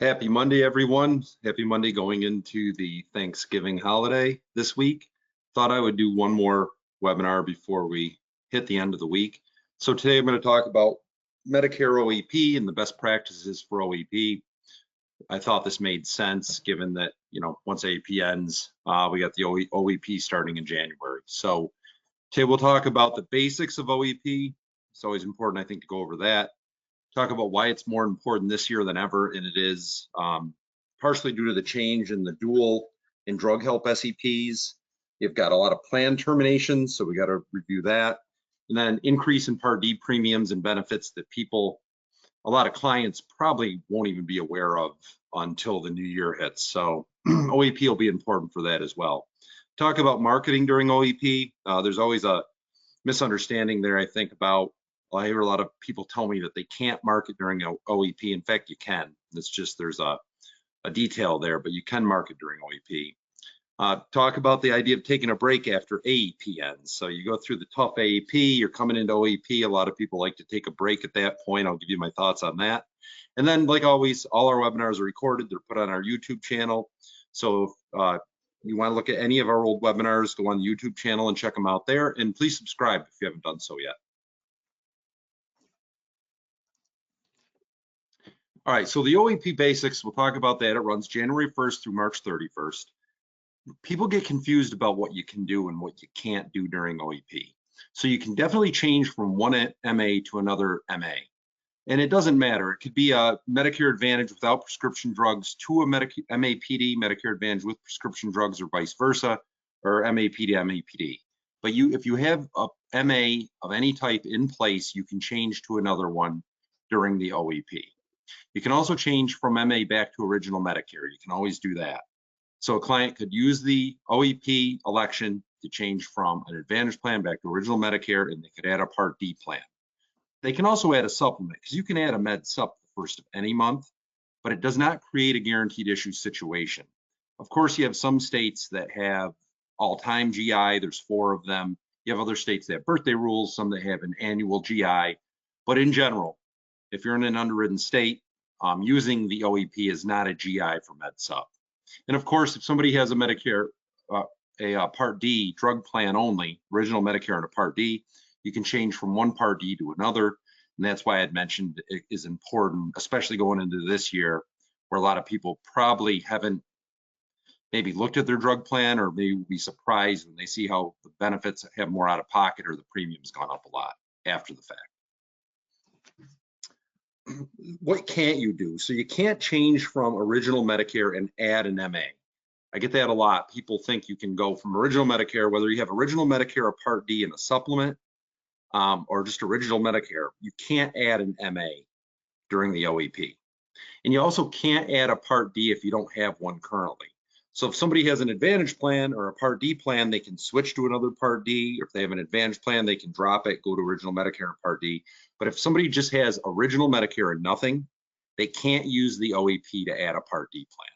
Happy Monday, everyone. Happy Monday going into the Thanksgiving holiday this week. Thought I would do one more webinar before we hit the end of the week. So today I'm going to talk about Medicare OEP and the best practices for OEP. I thought this made sense given that, once AEP ends, we got the OEP starting in January. So today we'll talk about the basics of OEP. It's always important, I think, to go over that. Talk about why it's more important this year than ever, and it is partially due to the change in the dual and drug help SEPs. You've got a lot of plan terminations, so we got to review that. And then increase in Part D premiums and benefits that a lot of clients probably won't even be aware of until the new year hits. So OEP will be important for that as well. Talk about marketing during OEP. There's always a misunderstanding there, I think, about I hear a lot of people tell me that they can't market during OEP. In fact, you can. It's just there's a detail there, but you can market during OEP. Talk about the idea of taking a break after AEP ends. So you go through the tough AEP, you're coming into OEP. A lot of people like to take a break at that point. I'll give you my thoughts on that. And then, like always, all our webinars are recorded. They're put on our YouTube channel. So if you want to look at any of our old webinars, go on the YouTube channel and check them out there. And please subscribe if you haven't done so yet. All right, so the OEP Basics, we'll talk about that. It runs January 1st through March 31st. People get confused about what you can do and what you can't do during OEP. So you can definitely change from one MA to another MA. And it doesn't matter. It could be a Medicare Advantage without prescription drugs to a MAPD, Medicare Advantage with prescription drugs, or vice versa, or MAPD, MAPD. But if you have a MA of any type in place, you can change to another one during the OEP. You can also change from MA back to original Medicare. You can always do that. So a client could use the OEP election to change from an Advantage plan back to original Medicare, and they could add a Part D plan. They can also add a supplement, because you can add a Med Sup the first of any month, but it does not create a guaranteed issue situation. Of course, you have some states that have all-time GI. There's 4 of them. You have other states that have birthday rules, some that have an annual GI. But in general, if you're in an underwritten state, using the OEP is not a GI for Med Sup. And of course, if somebody has a Medicare, a Part D drug plan only, original Medicare and a Part D, you can change from one Part D to another. And that's why I'd mentioned it is important, especially going into this year, where a lot of people probably haven't maybe looked at their drug plan, or maybe be surprised when they see how the benefits have more out of pocket or the premium's gone up a lot after the fact. What can't you do? So you can't change from original Medicare and add an MA. I get that a lot. People think you can go from original Medicare, whether you have original Medicare, a Part D, and a supplement, or just original Medicare. You can't add an MA during the OEP. And you also can't add a Part D if you don't have one currently. So if somebody has an Advantage plan or a Part D plan, they can switch to another Part D. Or if they have an Advantage plan, they can drop it, go to original Medicare and Part D. But if somebody just has original Medicare and nothing, they can't use the OEP to add a Part D plan.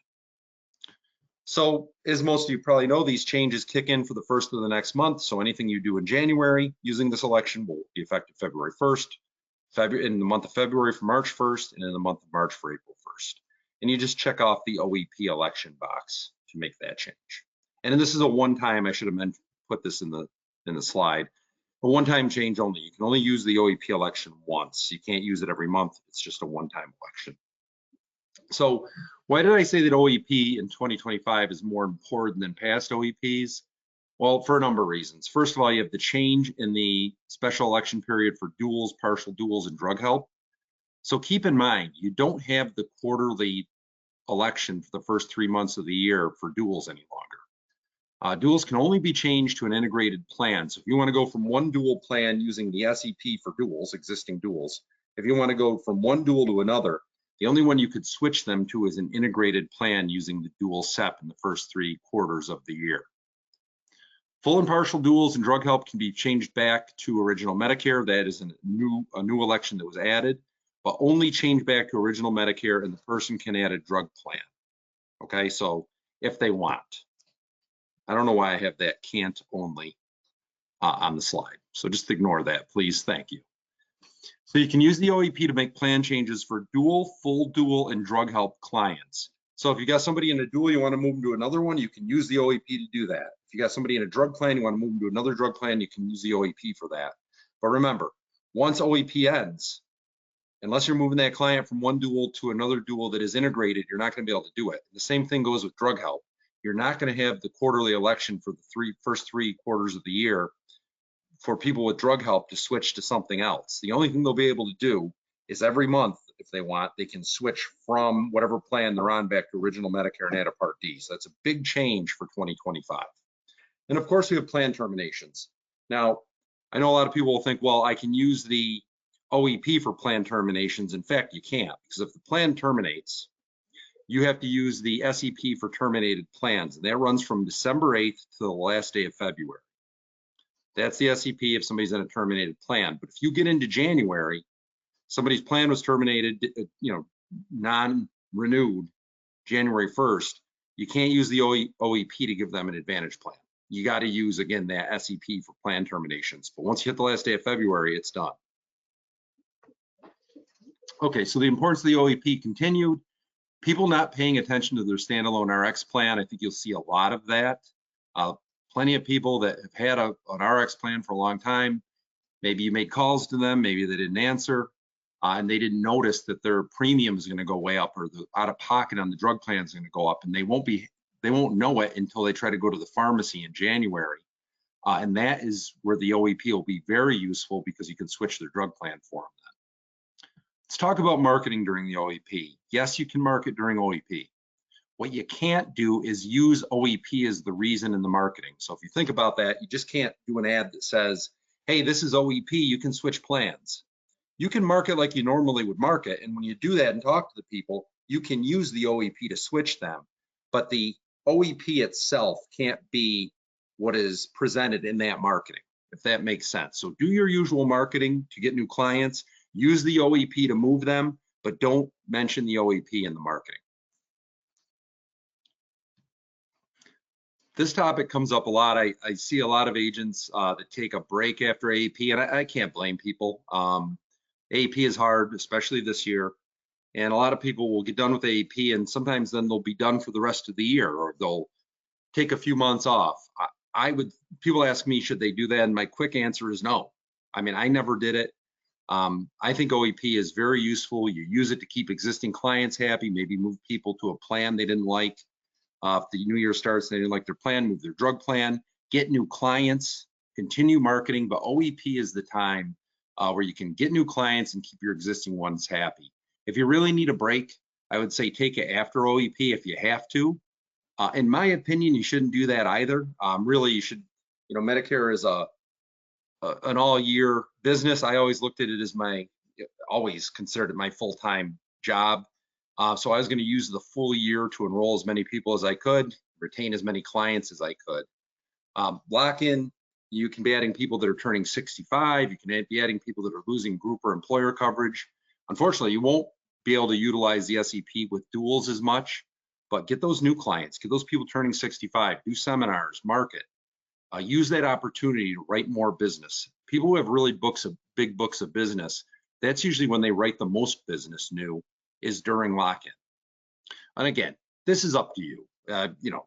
So as most of you probably know, these changes kick in for the first of the next month. So anything you do in January using this election will be effective February 1st, in the month of February for March 1st, and in the month of March for April 1st. And you just check off the OEP election box to make that change. And this is a one-time, I should have put this in the slide, a one-time change only. You can only use the OEP election once. You can't use it every month. It's just a one-time election. So why did I say that OEP in 2025 is more important than past OEPs? Well, for a number of reasons. First of all, you have the change in the special election period for duals, partial duals, and drug help. So keep in mind, you don't have the quarterly election for the first 3 months of the year for duals any longer. Duals can only be changed to an integrated plan. So if you want to go from one dual plan using the SEP for duals, existing duals, if you want to go from one dual to another, the only one you could switch them to is an integrated plan using the dual SEP in the first 3 quarters of the year. Full and partial duals and drug help can be changed back to original Medicare. That is a new election that was added, but only change back to original Medicare, and the person can add a drug plan. Okay, so if they want. I don't know why I have that can't only on the slide. So just ignore that, please. Thank you. So you can use the OEP to make plan changes for dual, full dual, and drug help clients. So if you got somebody in a dual, you want to move them to another one, you can use the OEP to do that. If you got somebody in a drug plan, you want to move them to another drug plan, you can use the OEP for that. But remember, once OEP ends, unless you're moving that client from one dual to another dual that is integrated, you're not going to be able to do it. The same thing goes with drug help. You're not going to have the quarterly election for the first three quarters of the year for people with drug help to switch to something else. The only thing they'll be able to do is every month, if they want, they can switch from whatever plan they're on back to original Medicare and add a Part D. So that's a big change for 2025. And of course, we have plan terminations. Now, I know a lot of people will think, well, I can use the OEP for plan terminations. In fact, you can't, because if the plan terminates, you have to use the SEP for terminated plans. And that runs from December 8th to the last day of February. That's the SEP if somebody's in a terminated plan. But if you get into January, somebody's plan was terminated, non-renewed January 1st, you can't use the OEP to give them an advantage plan. You got to use, again, that SEP for plan terminations. But once you hit the last day of February, it's done. Okay, so the importance of the OEP continued. People not paying attention to their standalone RX plan, I think you'll see a lot of that. Plenty of people that have had an RX plan for a long time, maybe you made calls to them, maybe they didn't answer, and they didn't notice that their premium is going to go way up, or the out-of-pocket on the drug plan is going to go up, and they won't know it until they try to go to the pharmacy in January. And that is where the OEP will be very useful, because you can switch their drug plan for them then. Let's talk about marketing during the OEP. Yes, you can market during OEP. What you can't do is use OEP as the reason in the marketing. So if you think about that, you just can't do an ad that says, hey, this is OEP, you can switch plans. You can market like you normally would market, and when you do that and talk to the people, you can use the OEP to switch them, but the OEP itself can't be what is presented in that marketing, if that makes sense. So do your usual marketing to get new clients, use the OEP to move them, but don't mention the OEP in the marketing. This topic comes up a lot. I see a lot of agents that take a break after AEP, and I can't blame people. AEP is hard, especially this year, and a lot of people will get done with AEP, and sometimes then they'll be done for the rest of the year, or they'll take a few months off. People ask me, should they do that? And my quick answer is no. I mean, I never did it. I think OEP is very useful. You use it to keep existing clients happy, maybe move people to a plan they didn't like. If the new year starts and they didn't like their plan, move their drug plan, get new clients, continue marketing, but OEP is the time where you can get new clients and keep your existing ones happy. If you really need a break, I would say take it after OEP if you have to. In my opinion, you shouldn't do that either. Really, you should, Medicare is an all-year business. I always looked at it as always considered it my full-time job. So I was going to use the full year to enroll as many people as I could, retain as many clients as I could. Lock-in, you can be adding people that are turning 65. You can be adding people that are losing group or employer coverage. Unfortunately, you won't be able to utilize the SEP with duals as much, but get those new clients, get those people turning 65, do seminars, market. Use that opportunity to write more business. People who have really big books of business, that's usually when they write the most business new, is during lock-in. And again, this is up to you.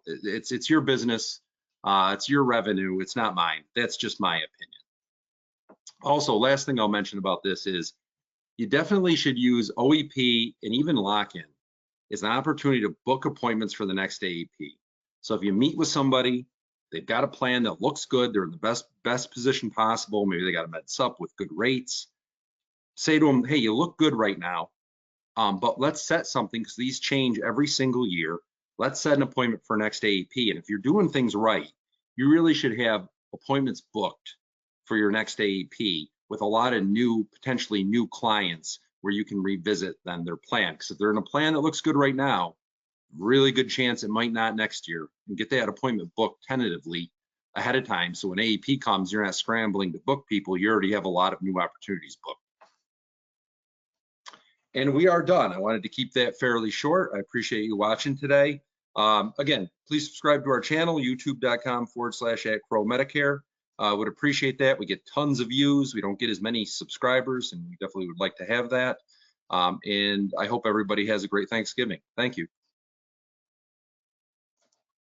It's your business, it's your revenue, it's not mine. That's just my opinion. Also, last thing I'll mention about this is you definitely should use OEP and even lock-in as an opportunity to book appointments for the next AEP. So if you meet with somebody, they've got a plan that looks good, they're in the best position possible, maybe they got a med sup with good rates, say to them, hey, you look good right now, but let's set something, because these change every single year. Let's set an appointment for next AEP. And if you're doing things right, you really should have appointments booked for your next AEP with a lot of potentially new clients where you can revisit then their plan. Because if they're in a plan that looks good right now, really good chance it might not next year. And get that appointment booked tentatively ahead of time. So when AEP comes, you're not scrambling to book people. You already have a lot of new opportunities booked. And we are done. I wanted to keep that fairly short. I appreciate you watching today. Again, please subscribe to our channel, youtube.com/@CroweMedicare. Would appreciate that. We get tons of views. We don't get as many subscribers, and we definitely would like to have that. And I hope everybody has a great Thanksgiving. Thank you.